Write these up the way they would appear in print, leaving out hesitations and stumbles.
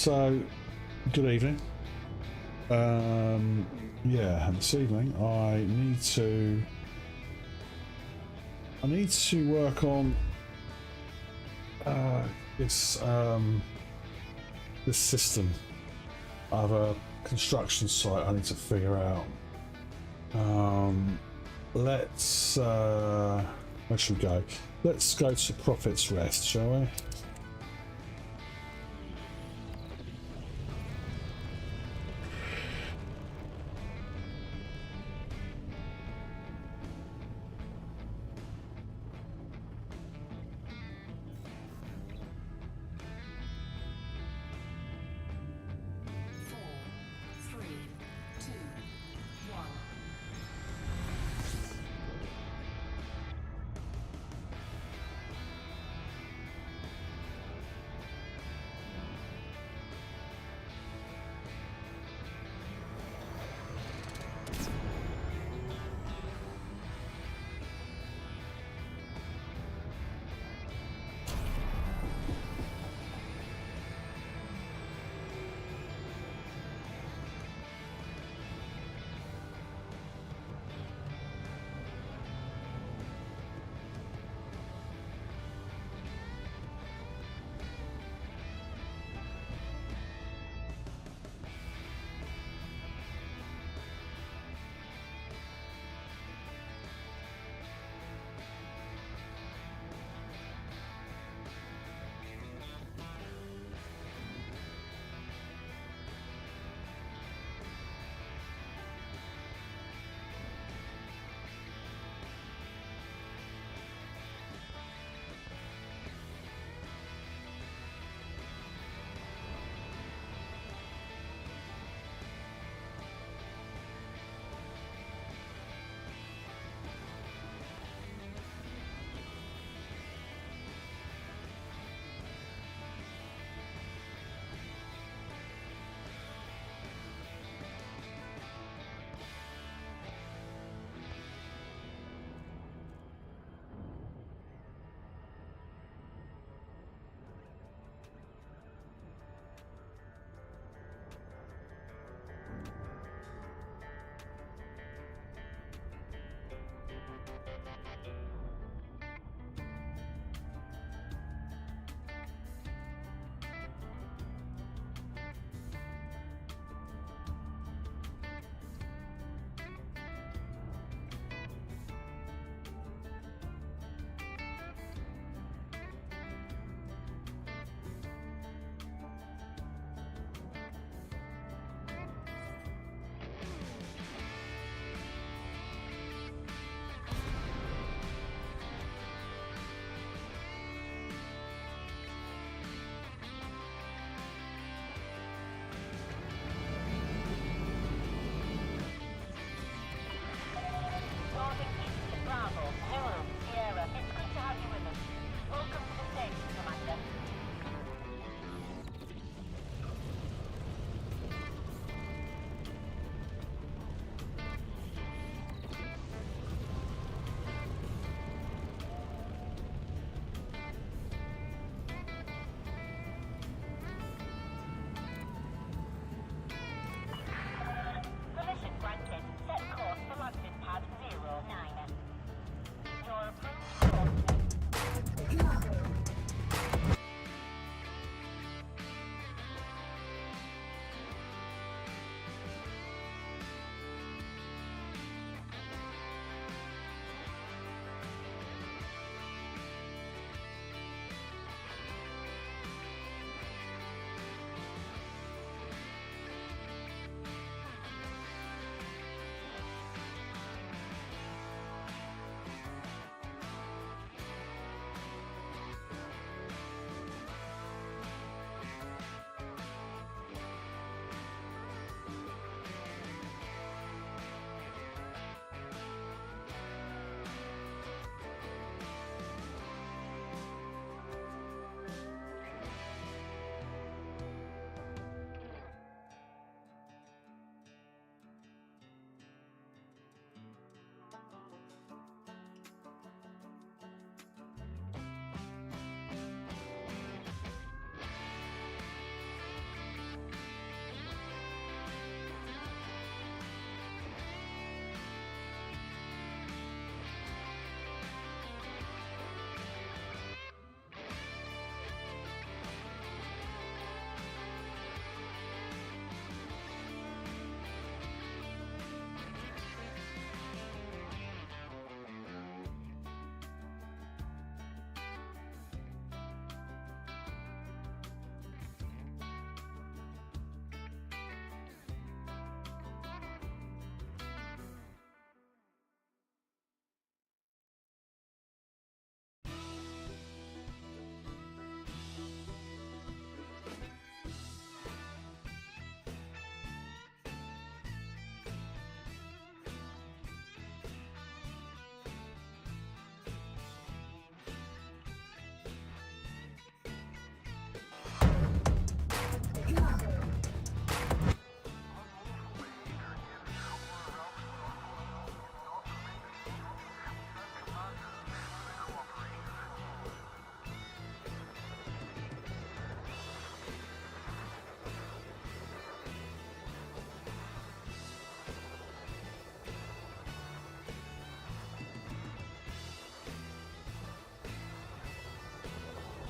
So, good evening. Yeah, and this evening I need to work on this this system. I have a construction site I need to figure out. Let's where should we go? Let's go to Prophet's Rest, shall we?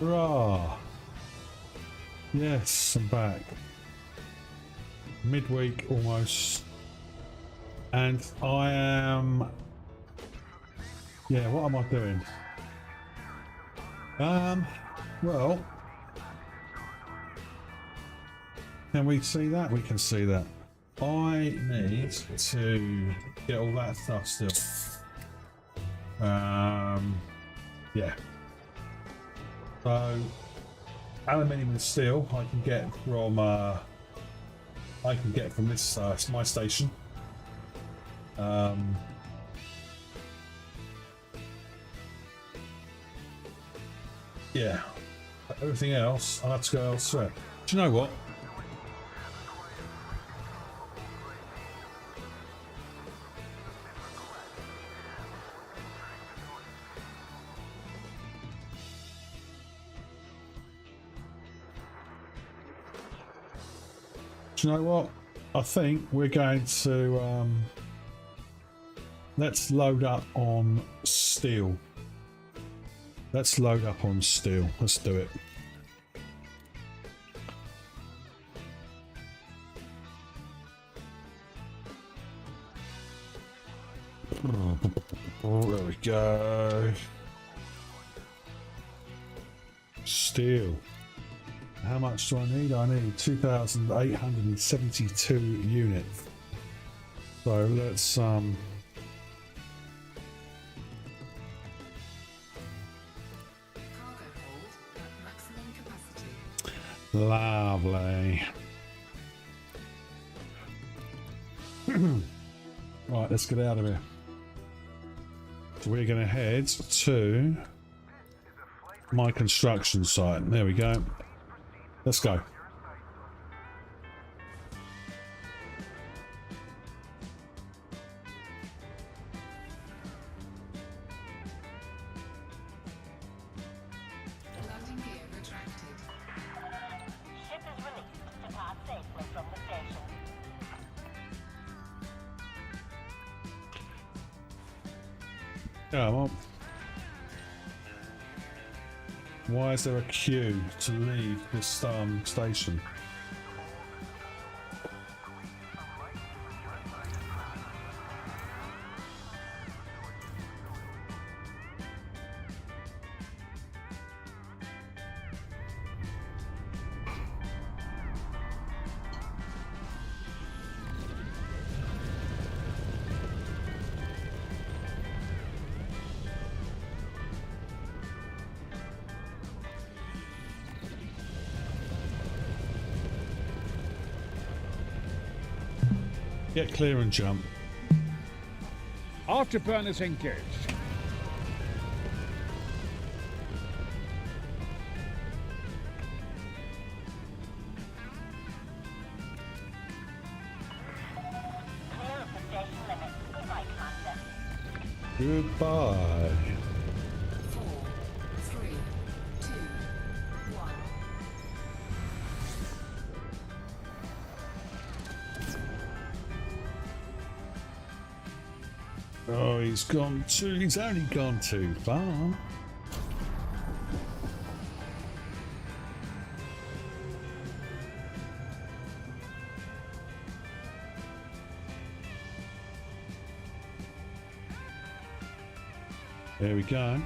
Hurrah! Yes, I'm back. Midweek almost. And I am... Yeah, what am I doing? Well... Can we see that? We can see that. I need to get all that stuff still. Yeah. So, aluminium and steel I can get from this my station. Yeah. Everything else I have to go elsewhere. Do you know what? Do you know what? I think we're going to let's load up on steel. Let's load up on steel. Let's do it. There we go. Steel. How much do I need? I need 2,872 units. So let's Cargo hold at maximum capacity. lovely. Right, let's get out of here. So we're going to head to my construction site. There we go. Let's go. Landing gear retracted. Ship is released to depart safely from the station. Come on. Why is there a queue to leave this station? Get clear and jump. Afterburners engaged. Clear of the station limits. Goodbye, Commander. Goodbye. 4, 3, 2, 1. Oh, he's only gone too far. There we go.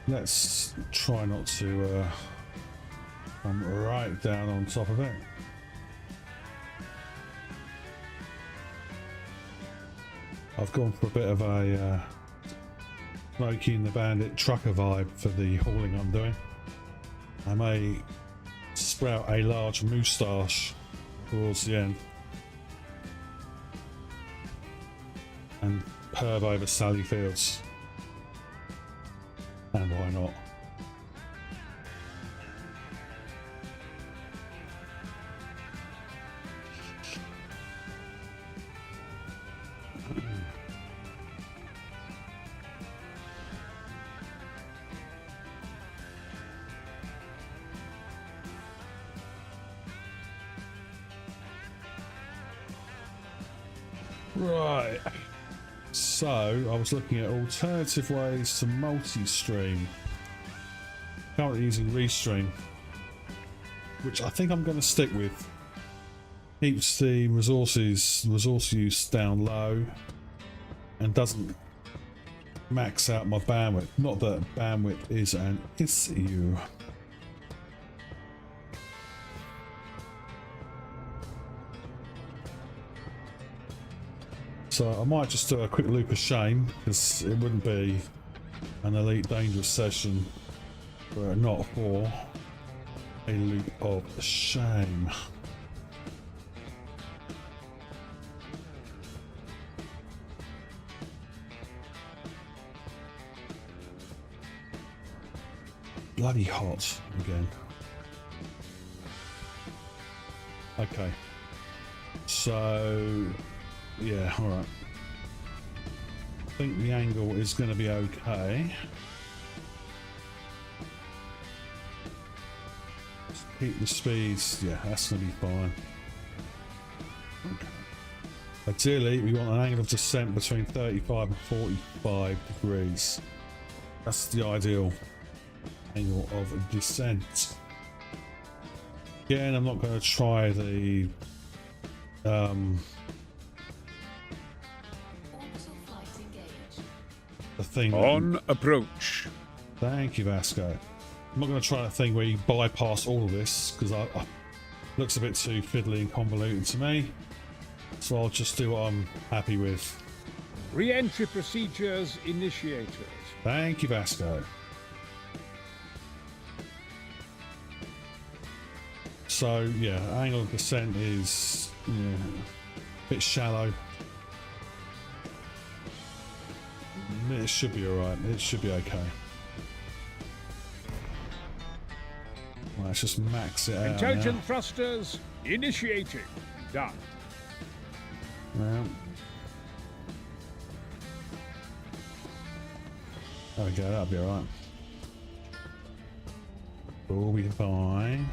Let's try not to come right down on top of it. I've gone for a bit of a Smokey and the Bandit trucker vibe for the hauling I'm doing. I may sprout a large moustache towards the end and perv over Sally Fields. And why not? Right, so I was looking at alternative ways to multi-stream. Currently using Restream, which I think I'm going to stick with. Keeps the resource use down low and doesn't max out my bandwidth. Not that bandwidth is an issue. So I might just do a quick loop of shame, because it wouldn't be an Elite Dangerous session were it not for a loop of shame. Bloody hot again. Okay. So, yeah, alright. I think the angle is going to be okay. Just keep the speeds. Yeah, that's going to be fine. Okay. Ideally, we want an angle of descent between 35 and 45 degrees. That's the ideal angle of descent. Again, I'm not going to try the Orbital flight engaged. the thing On approach. Thank you, Vasco. I'm not going to try a thing where you bypass all of this, because it looks a bit too fiddly and convoluted to me. So I'll just do what I'm happy with. Re-entry procedures initiated. Thank you, Vasco. So yeah, angle of descent is a bit shallow. It should be alright. It should be okay. Right, let's just max it out. Intelligent thrusters initiating. Done. Now. There we go, that'll be alright. We'll be fine.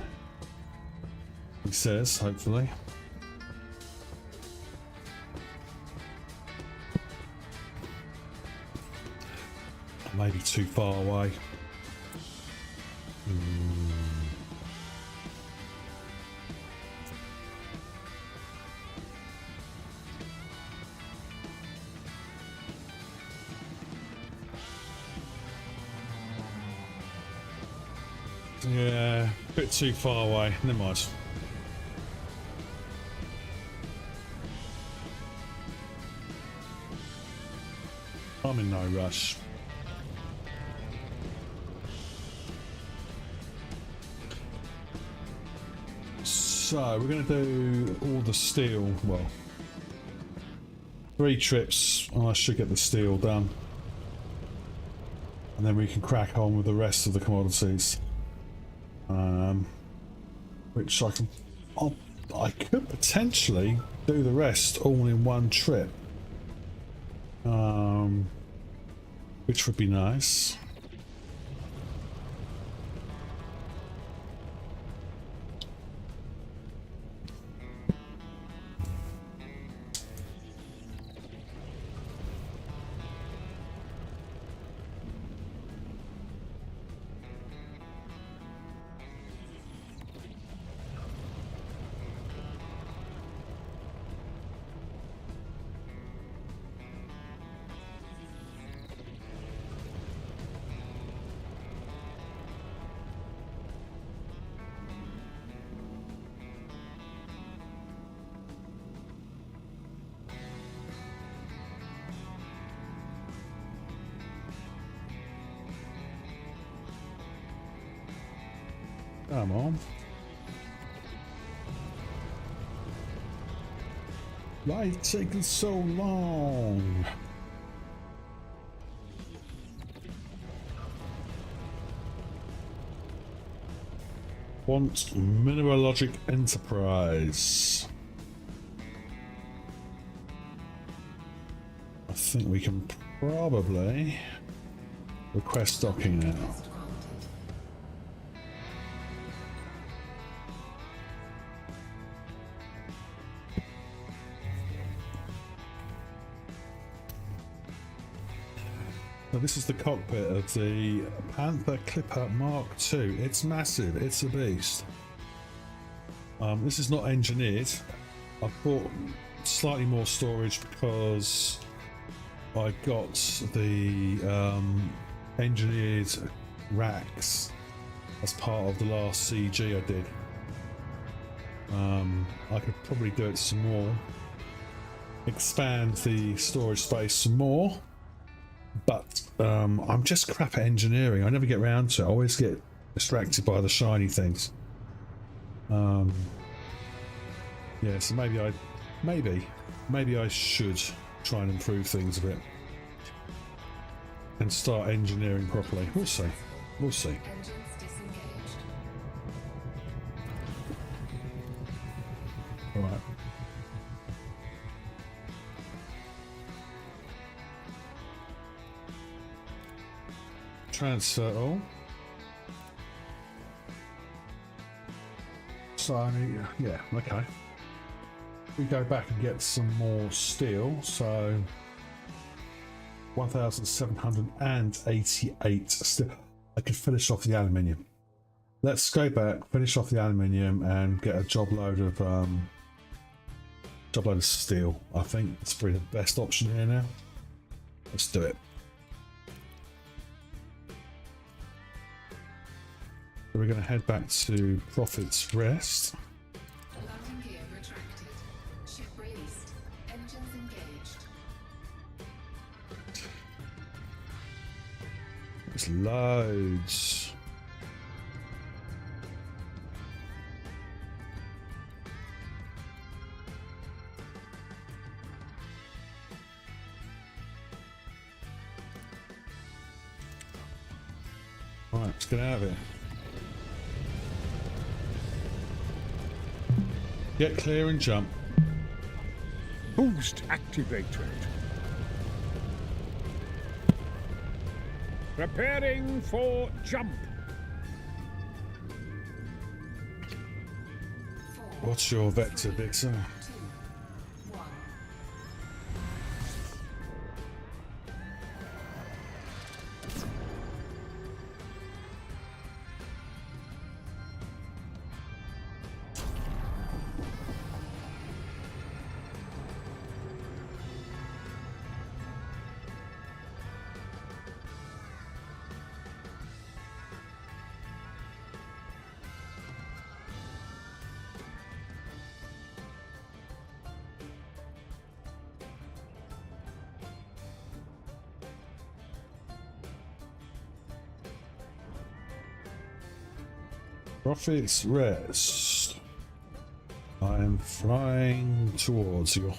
He says, hopefully. Maybe too far away. Yeah, a bit too far away. Never mind. I'm in no rush. So we're going to do all the steel. Well, 3 trips, and I should get the steel done, and then we can crack on with the rest of the commodities. Which I could potentially do the rest all in one trip. Which would be nice. Come on. Why is it taking so long? Want Mineralogic Enterprise. I think we can probably request docking now. Request granted. Now this is the cockpit of the Panther Clipper Mark II. It's massive. It's a beast. This is not engineered. I've bought slightly more storage because I got the engineered racks as part of the last CG I did. I could probably do it some more, expand the storage space some more, but I'm just crap at engineering. I never get around to it. I always get distracted by the shiny things. Yeah, so maybe I should try and improve things a bit and start engineering properly. We'll see. We'll see. Engines disengaged. All right. Transfer all. So yeah, okay. We go back and get some more steel. So 1,788 steel. I could finish off the aluminium. Let's go back, finish off the aluminium, and get a job load of steel. I think it's probably the best option here now. Let's do it. So we're going to head back to Prophet's Rest. Landing gear retracted. Ship released. Engines engaged. There's loads. Right, let's get out of here. Get clear and jump. Boost activated. Preparing for jump. What's your vector, Vixen? 2, 1. Prophet's Rest. I am flying towards you.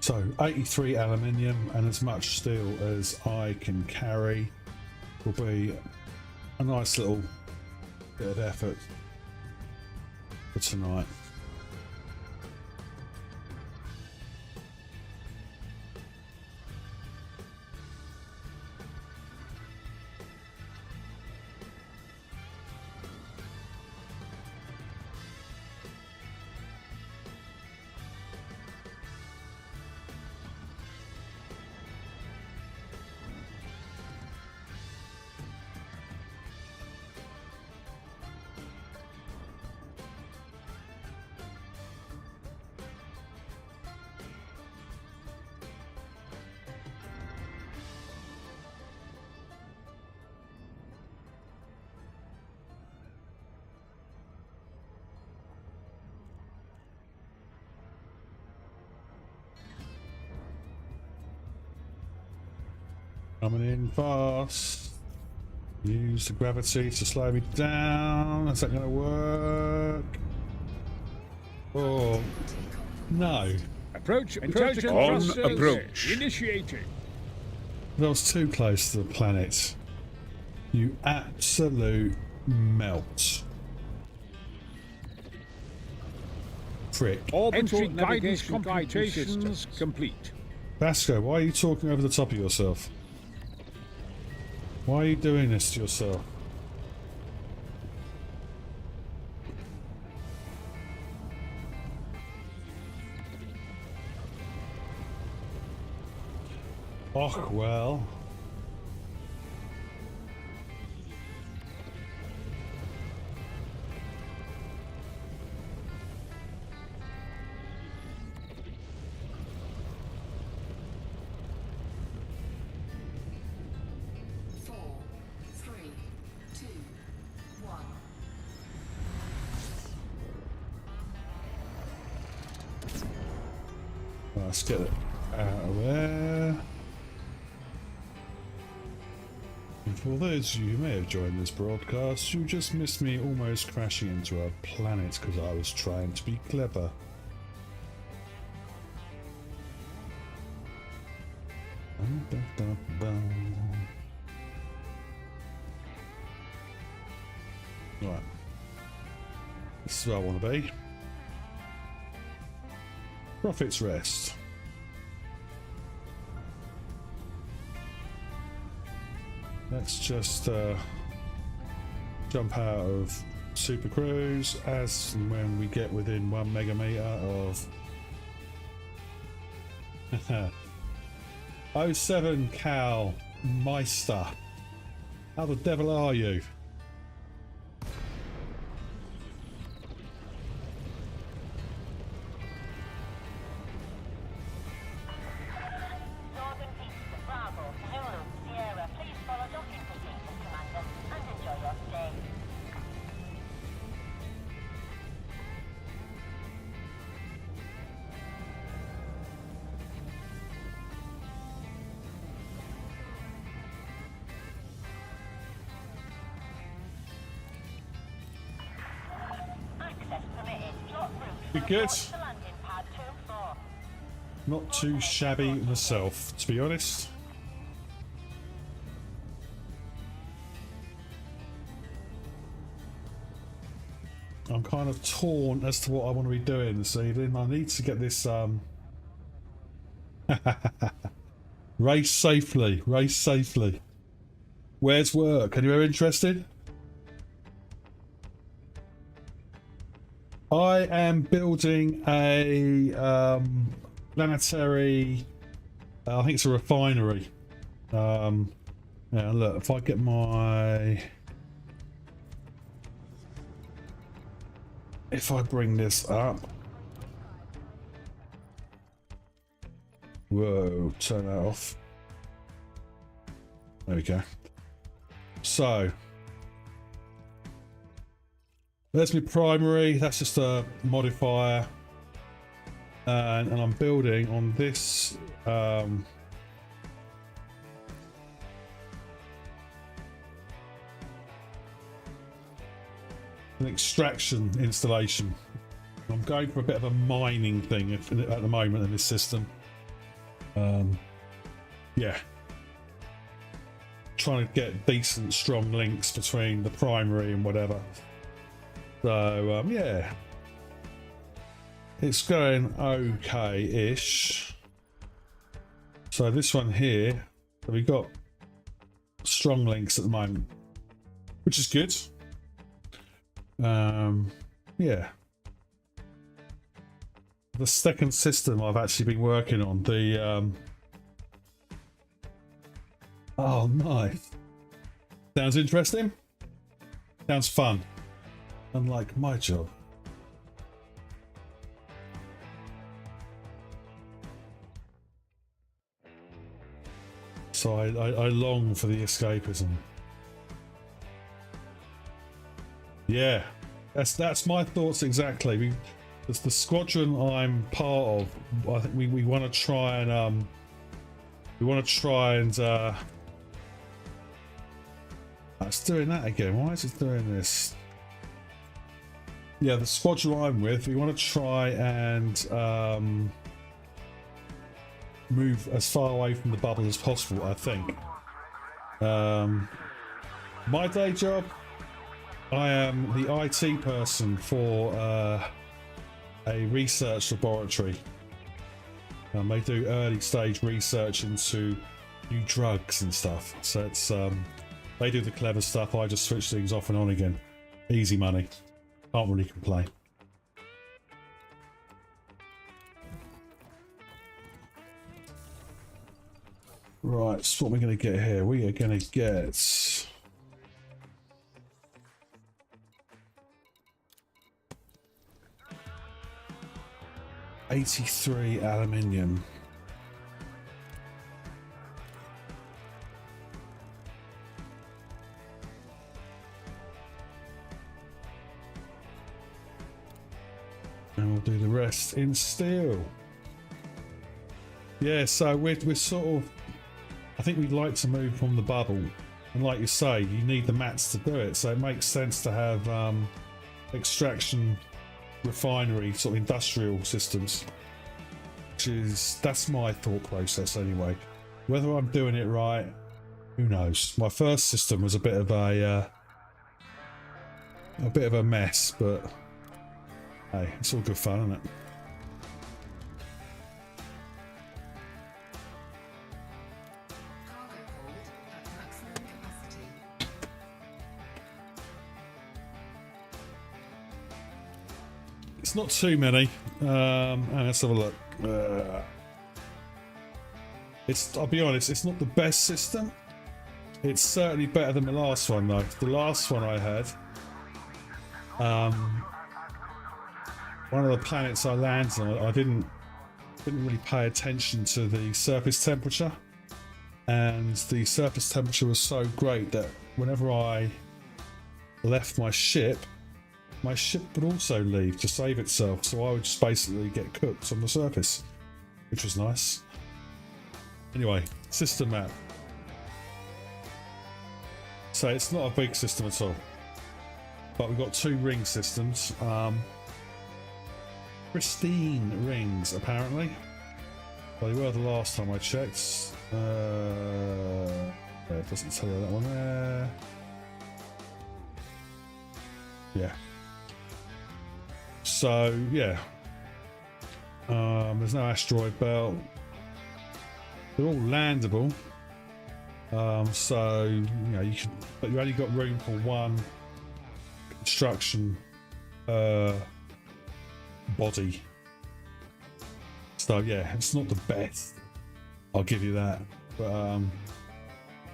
So 83 aluminium and as much steel as I can carry will be a nice little bit of effort for tonight. Coming in fast. Use the gravity to slow me down. Is that going to work? Oh, no. Approach Intelligent on thrusters approach. initiating. That was too close to the planet. You absolute melt. Prick. Orbital Entry guidance navigation computations complete. Vasco, why are you talking over the top of yourself? Why are you doing this to yourself? Oh, well. Four, three, two, one. Let's get it out of there. And for those of you who may have joined this broadcast, you just missed me almost crashing into a planet because I was trying to be clever. Right. This is where I want to be. Prophet's Rest. Let's just jump out of Super Cruise as and when we get within 1 megameter of 07 Cal Meister. How the devil are you? Northern Peaks, Bravo, Zulu, Sierra, please follow docking procedures, Commander, and enjoy your stay. Access permitted. Drop route You from good? launch to landing pad 2-4. Not too shabby myself, to be honest. I'm kind of torn as to what I want to be doing this evening. I need to get this race safely. Race safely. Where's work? Anywhere interested? I am building a planetary. I think it's a refinery. Yeah, look, if I get my. If I bring this up. Whoa, turn that off. There we go. So. There's my primary, that's just a modifier. And I'm building on this. An extraction installation. I'm going for a bit of a mining thing at the moment in this system. Yeah. Trying to get decent, strong links between the primary and whatever. So, yeah. It's going okay-ish. So this one here, we've got strong links at the moment, which is good. Yeah. The second system I've actually been working on, the oh, nice. Sounds interesting. Sounds fun. Unlike my job. So I long for the escapism. Yeah, that's my thoughts exactly. The squadron I'm part of, I think we want to try and it's doing that again. Why is it doing this? Yeah, the squadron I'm with, we want to try and move as far away from the bubble as possible, I think. My day job, I am the IT person for a research laboratory. They do early stage research into new drugs and stuff. So it's they do the clever stuff, I just switch things off and on again. Easy money. Can't really complain. Right, so what we're going to get here? We are going to get... $83 aluminium. And we'll do the rest in steel. Yeah, so we're sort of... I think we'd like to move from the bubble. And like you say, you need the mats to do it. So it makes sense to have extraction, refinery, sort of industrial systems. That's my thought process anyway. Whether I'm doing it right, who knows? My first system was a bit of a mess, but hey, it's all good fun, isn't it? Cargo hold at maximum capacity. It's not too many. And let's have a look. I'll be honest, it's not the best system. It's certainly better than the last one though. The last one I had, one of the planets I landed on, I didn't really pay attention to the surface temperature, and the surface temperature was so great that whenever I left my ship would also leave to save itself, so I would just basically get cooked on the surface, which was nice. Anyway, system map. So it's not a big system at all, but we've got 2 ring systems. Pristine rings, apparently. Well, they were the last time I checked. It doesn't tell you that one there. Yeah. So yeah, there's no asteroid belt. They're all landable. So you know you can, but you only got room for 1 construction body. So yeah, it's not the best, I'll give you that, but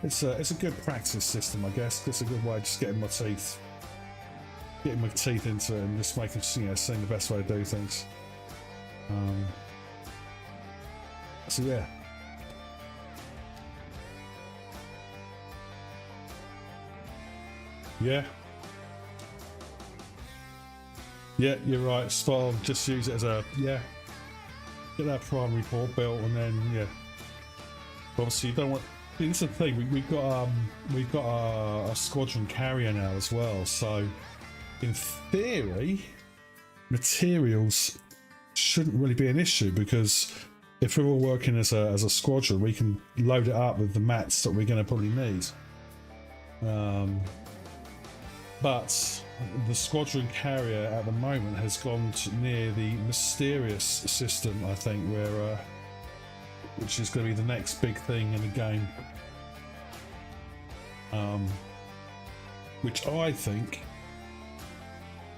it's a good practice system, I guess. It's a good way of just getting my teeth into it and just making, seeing the best way to do things. So yeah. Yeah, you're right, spot on. Just use it as a, get that primary port built, and then obviously you don't want, this is the thing, we've got a squadron carrier now as well, so in theory materials shouldn't really be an issue, because if we're all working as a squadron, we can load it up with the mats that we're going to probably need. But the squadron carrier at the moment has gone near the mysterious system, I think, where which is going to be the next big thing in the game. Which I think,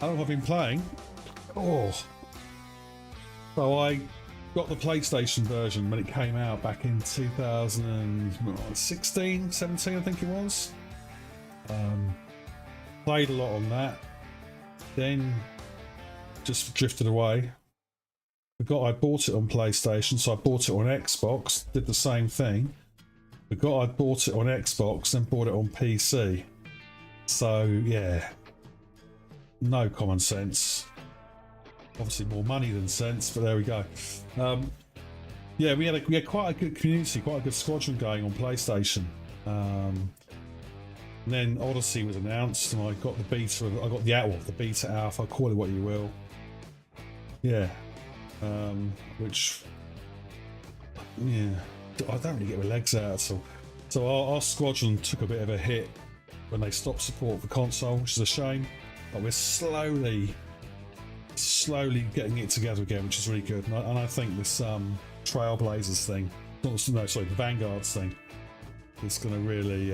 how long have I been playing? So I got the PlayStation version when it came out back in 2016, 17, I think it was. Played a lot on that, then just drifted away. Forgot I bought it on PlayStation, so I bought it on Xbox, did the same thing. Forgot I bought it on Xbox, then bought it on PC. So yeah, no common sense. Obviously more money than sense, but there we go. Yeah, we had quite a good community, quite a good squadron going on PlayStation. And then Odyssey was announced, and I got the beta. I got the beta alpha. Call it what you will. Yeah, which I don't really get my legs out at all. So our squadron took a bit of a hit when they stopped support for console, which is a shame. But we're slowly getting it together again, which is really good. And I think this Trailblazers thing, the Vanguards thing, is going to really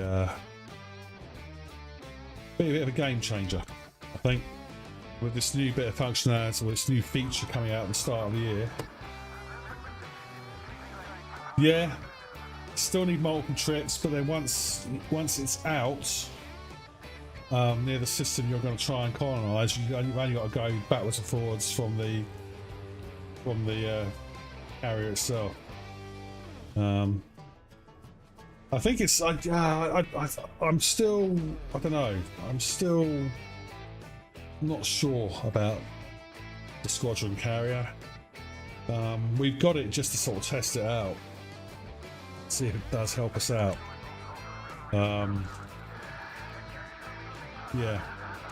be a bit of a game changer, I think, with this new bit of functionality, or this new feature coming out at the start of the year. Yeah, Still need multiple trips, but then once it's out near the system you're going to try and colonize, you've only got to go backwards and forwards from the carrier itself. I think it's I'm still, I don't know, I'm still not sure about the squadron carrier. We've got it just to sort of test it out, see if it does help us out. Yeah,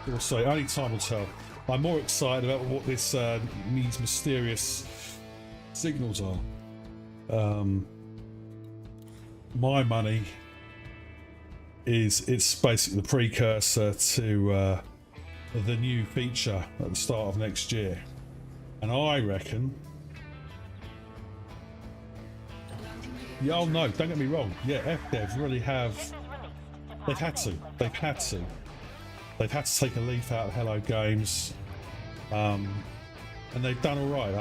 we'll see. Only time will tell. I'm more excited about what these mysterious signals are. My money is it's basically the precursor to the new feature at the start of next year, and I reckon. Yeah, oh no, don't get me wrong. Yeah, FDev really have. They've had to take a leaf out of Hello Games, and they've done all right.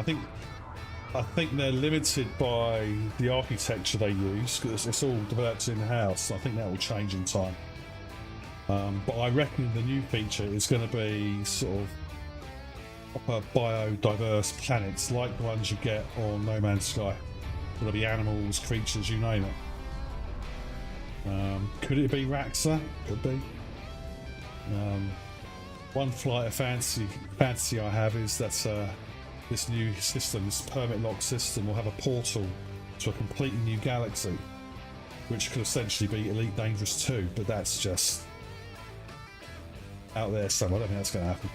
I think they're limited by the architecture they use because it's all developed in house. I think that will change in time. But I reckon the new feature is going to be sort of proper biodiverse planets like the ones you get on No Man's Sky. There'll be animals, creatures, you name it. Could it be Raxa? Could be. One flight of fantasy I have is that this new system, this permit lock system, will have a portal to a completely new galaxy, which could essentially be Elite Dangerous 2, but that's just out there somewhere. I don't think that's going to happen.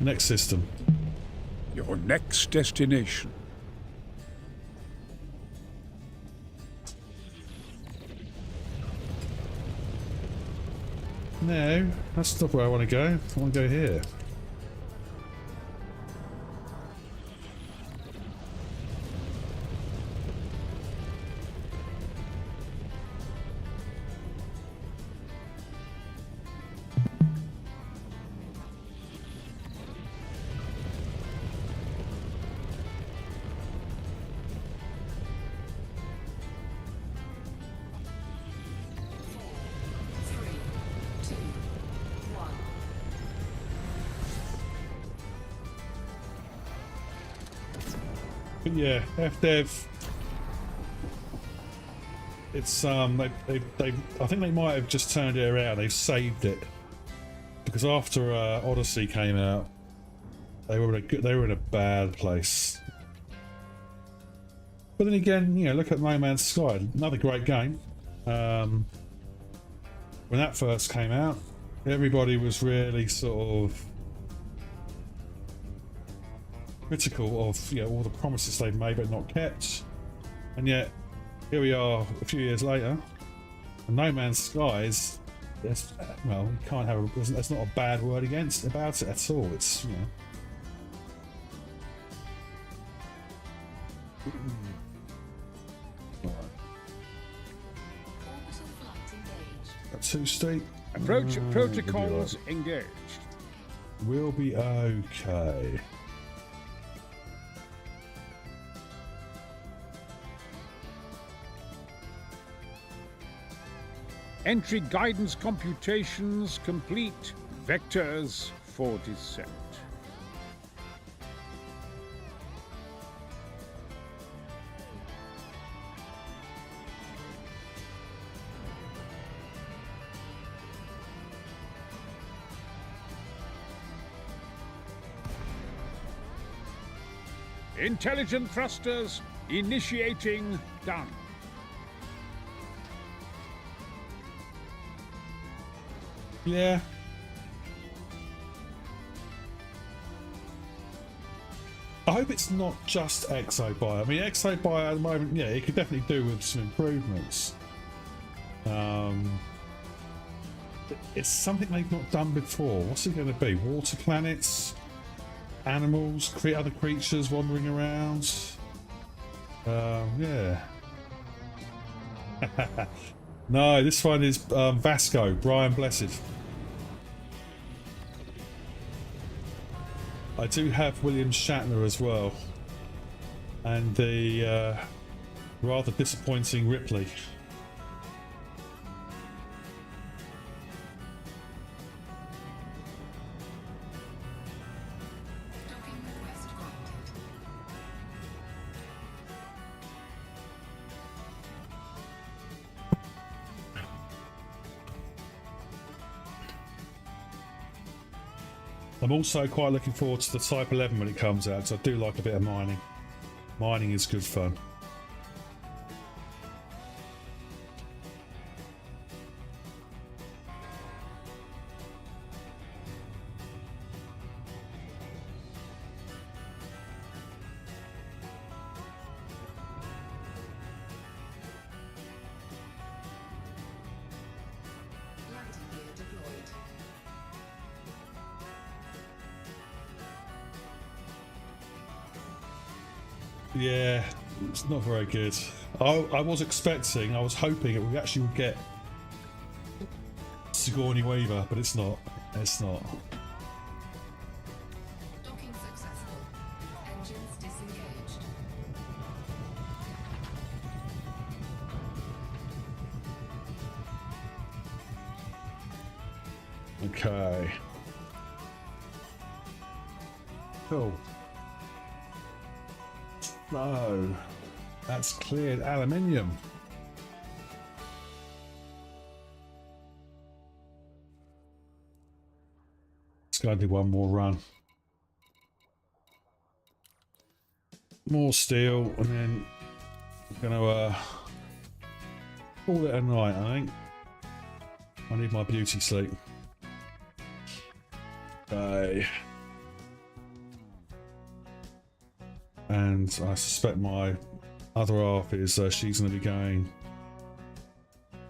Next system. Your next destination. No, that's not where I want to go. I want to go here. But yeah, FDev. It's they I think they might have just turned it around. They've saved it because after Odyssey came out, they were in a bad place. But then again, you know, look at No Man's Sky, another great game. When that first came out, everybody was really sort of critical of, you know, all the promises they've made but not kept, and yet here we are a few years later, and No Man's Sky is, well, you can't have that's not a bad word about it at all. It's, you know, Orbital flight engaged. too steep. Approach We'll protocols engaged. We'll be okay. Entry guidance computations complete. Vectors for descent. Intelligent thrusters initiating done. Yeah. I hope it's not just Exobi. I mean, Exobi at the moment, yeah, it could definitely do with some improvements. It's something they've not done before. What's it going to be? Water planets? Animals? Other creatures wandering around? Yeah. No, this one is Vasco, Brian Blessed. I do have William Shatner as well, and the rather disappointing Ripley. Docking request granted. I'm also quite looking forward to the Type 11 when it comes out, so I do like a bit of mining. Mining is good fun. Landing gear deployed. Yeah, it's not very good. I was expecting, I was hoping we actually would get Sigourney Weaver, but it's not. It's not. Docking successful. Engines disengaged. Okay. Cool. So, that's cleared aluminium. Let's go and do one more run. More steel, and then I'm gonna call it a night, I think. I need my beauty sleep. Okay. And I suspect my other half is she's going to be going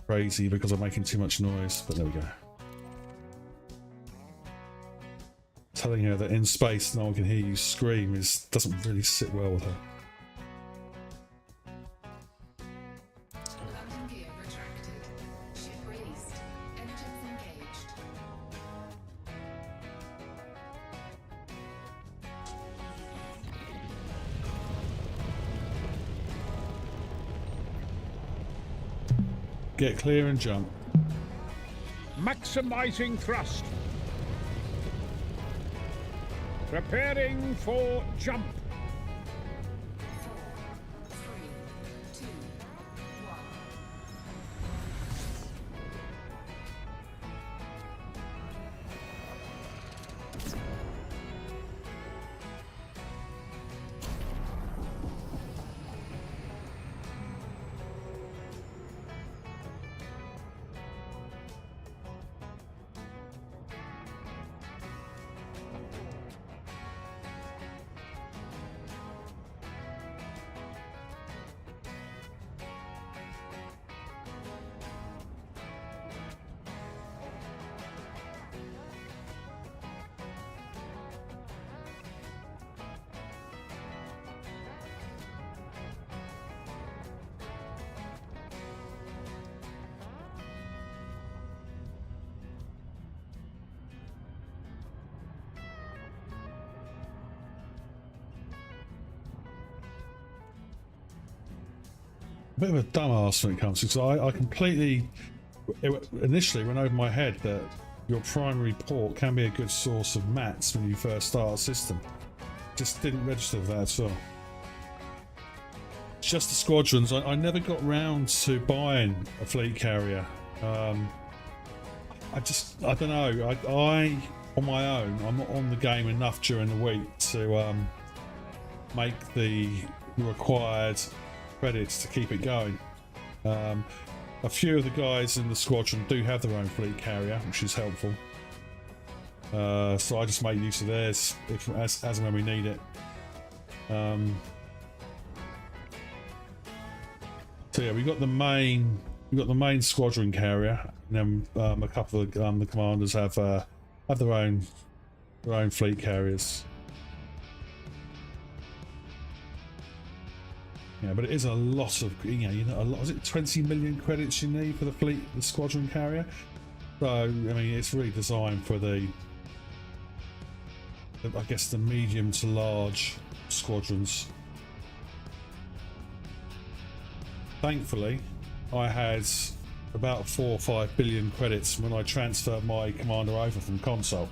crazy because I'm making too much noise, but there we go. Telling her that in space no one can hear you scream doesn't really sit well with her. Landing gear retracted. Ship released. Engines engaged. Get clear and jump. Maximizing thrust. Preparing for jump. 4, 3, 2, 1. A bit of a dumbass when it comes to, so I completely initially went over my head that your primary port can be a good source of mats when you first start a system. Just didn't register that at all. Just the squadrons. I never got round to buying a fleet carrier. I don't know. I on my own, I'm not on the game enough during the week to make the required credits to keep it going. A few of the guys in the squadron do have their own fleet carrier, which is helpful. So I just make use of theirs as and when we need it. So yeah, we got the main squadron carrier, and then a couple of the commanders have their own fleet carriers. Yeah, but it is a lot of, you know, a lot. Is it 20 million credits you need for the squadron carrier? So I mean, it's really designed for the I guess the medium to large squadrons. Thankfully, I had about 4 or 5 billion credits when I transferred my commander over from console.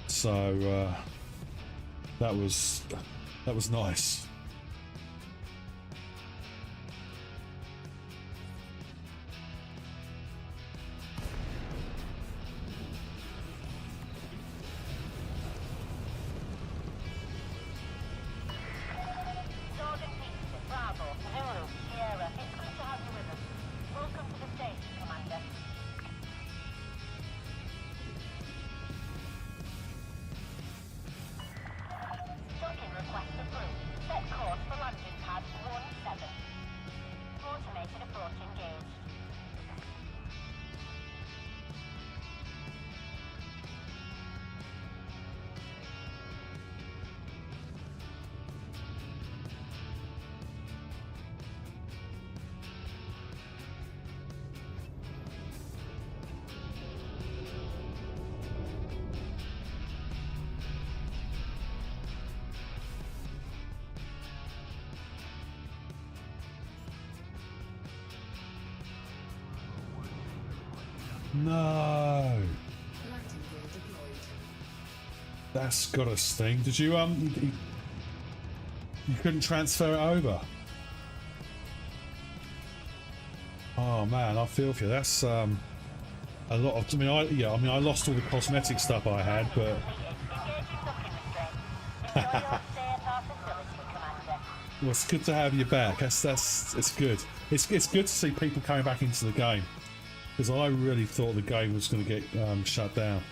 So that was nice. Jordan Peterson, Bravo, Zulu, Sierra. It's good to have you with us. Welcome to the station, Commander. Docking request approved. Set course for landing pad 17. Automated approach engaged. No, Landing gear deployed. that's gotta sting. Did you you couldn't transfer it over? Oh man, I feel for you. That's a lot of. I lost all the cosmetic stuff I had, but Engaging docking restraint. Enjoy your stay at our facility, Commander. well, it's good to have you back. It's good. It's good to see people coming back into the game, because I really thought the game was going to get shut down.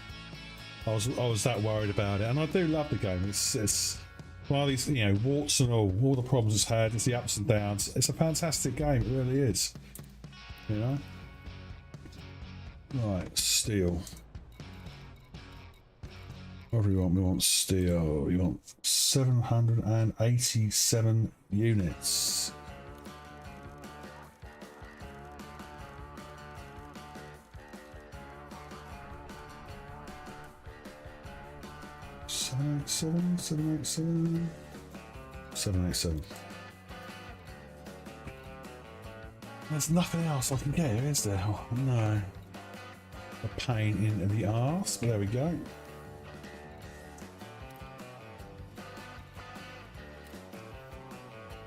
I was that worried about it, and I do love the game. It's one of these, warts and all the problems it's had, it's the ups and downs. It's a fantastic game. It really is. Right, steel. What do we want? We want steel. We want 787 units. Seven eight seven. There's nothing else I can get here, is there? Oh, no. A pain in the arse, but there we go.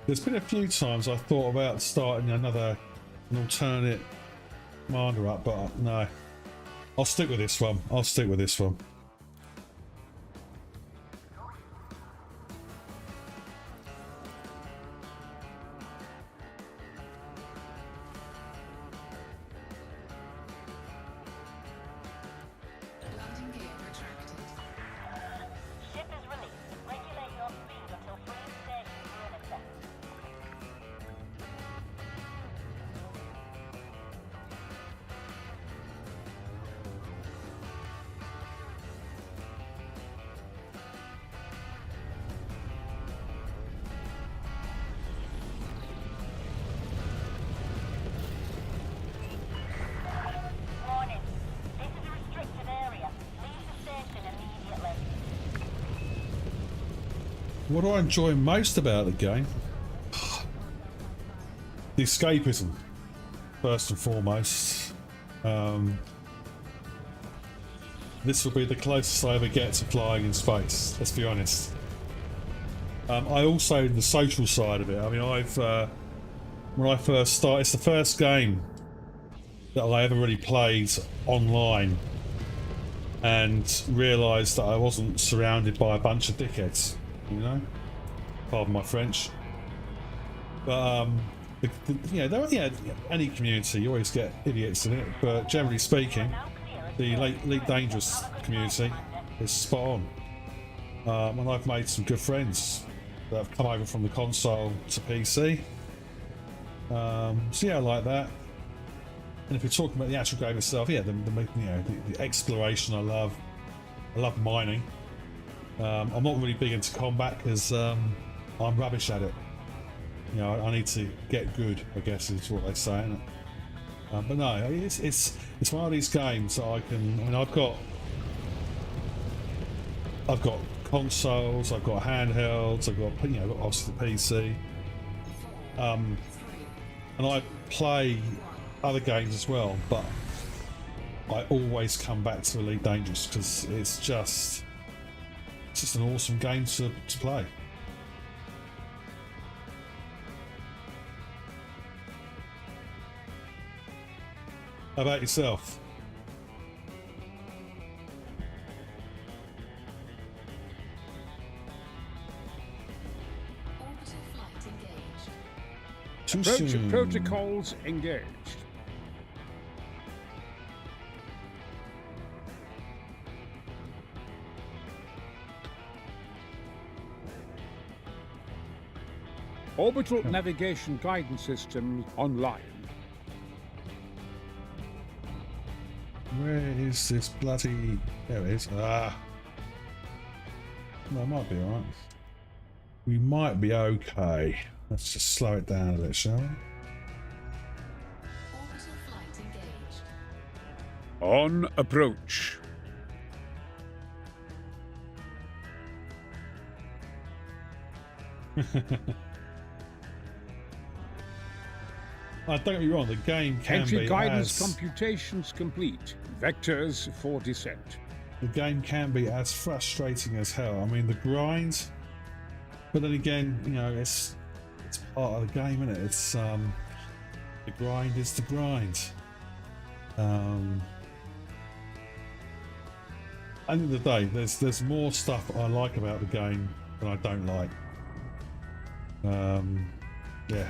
There's been a few times I thought about starting an alternate commander up, but no. I'll stick with this one. Landing gear retracted. Ship is released. Regulate your speed until free station perimeter. Warning. This is a restricted area. Leave the station immediately. What do I enjoy most about the game? The escapism, first and foremost. This will be the closest I ever get to flying in space, let's be honest. I also, the social side of it, I mean, when I first started, it's the first game that I ever really played online and realised that I wasn't surrounded by a bunch of dickheads, pardon my French. But any community, you always get idiots in it, but generally speaking, the Elite Dangerous community is spot on. And I've made some good friends that have come over from the console to PC. So yeah, I like that. And if you're talking about the actual game itself, yeah, the exploration I love mining. I'm not really big into combat because I'm rubbish at it. I need to get good, I guess is what they say, isn't it? But no, it's one of these games that I've got I've got consoles, I've got handhelds, I've got, you know, I've got obviously the PC, and I play other games as well, but I always come back to Elite Dangerous because it's just an awesome game to play. How about yourself? Orbital flight engaged. Too Approach soon. protocols engaged. Orbital navigation guidance system online. Where is this bloody... There it is. Ah. Well, I might be alright. We might be okay. Let's just slow it down a bit, shall we? Orbital flight engaged. On approach. Don't get me wrong, the game can Entry be guidance as... computations complete. Vectors for descent. The game can be as frustrating as hell. I mean, the grind... But then again, you know, it's part of the game, isn't it? It's, the grind is the grind. End of the day, there's more stuff I like about the game than I don't like. Yeah.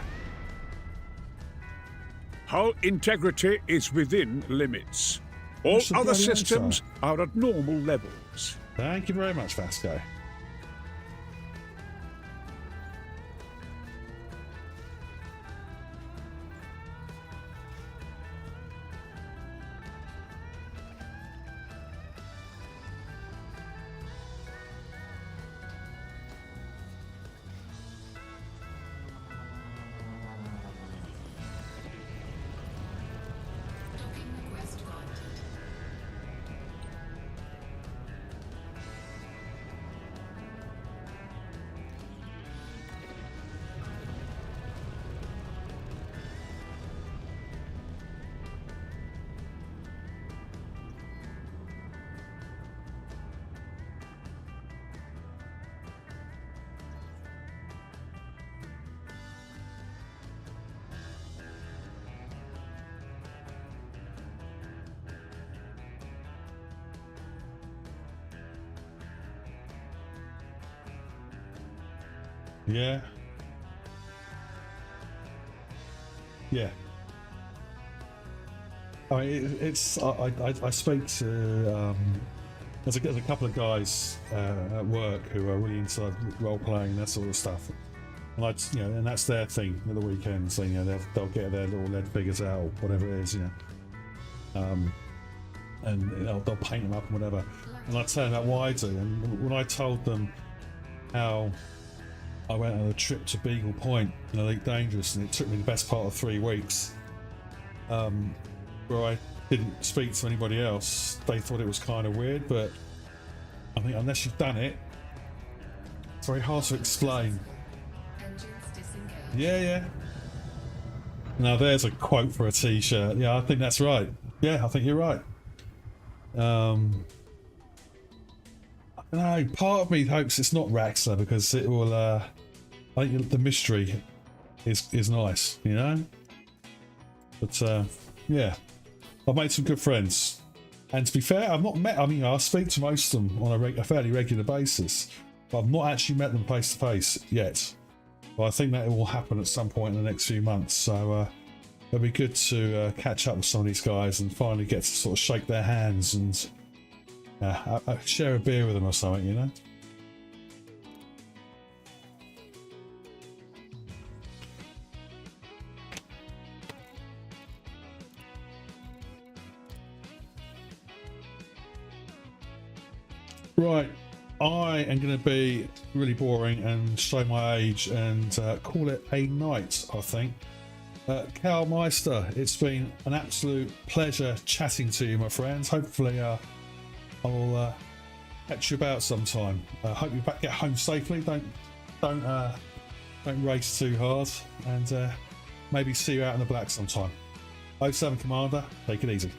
Hull integrity is within limits. All What's the other bloody systems answer? are at normal levels. Thank you very much, Vasco. Docking request granted. Yeah. Yeah. I mean, I spoke to there's a couple of guys at work who are really into role playing and that sort of stuff, and and that's their thing at the weekends. So, they'll get their little lead figures out or whatever it is, and they'll paint them up and whatever. And I tell them about what I do, and when I told them how I went on a trip to Beagle Point in Elite Dangerous, and it took me the best part of 3 weeks, where I didn't speak to anybody else. They thought it was kind of weird, but I think unless you've done it, it's very hard to explain. Engines disengaged. Yeah. Now there's a quote for a t-shirt. Yeah, I think that's right. Yeah, I think you're right. No, part of me hopes it's not Raxler because it will. I think the mystery is nice, But yeah, I've made some good friends, and to be fair, I've not met. I mean, I speak to most of them on a fairly regular basis, but I've not actually met them face to face yet. But I think that it will happen at some point in the next few months. So it'll be good to catch up with some of these guys and finally get to sort of shake their hands and. I share a beer with them or something, Right, I am going to be really boring and show my age and call it a night, I think. Cal Meister, it's been an absolute pleasure chatting to you, my friends. Hopefully I'll catch you about sometime. Hope you get home safely. Don't race too hard, and maybe see you out in the black sometime. 07 Commander, take it easy.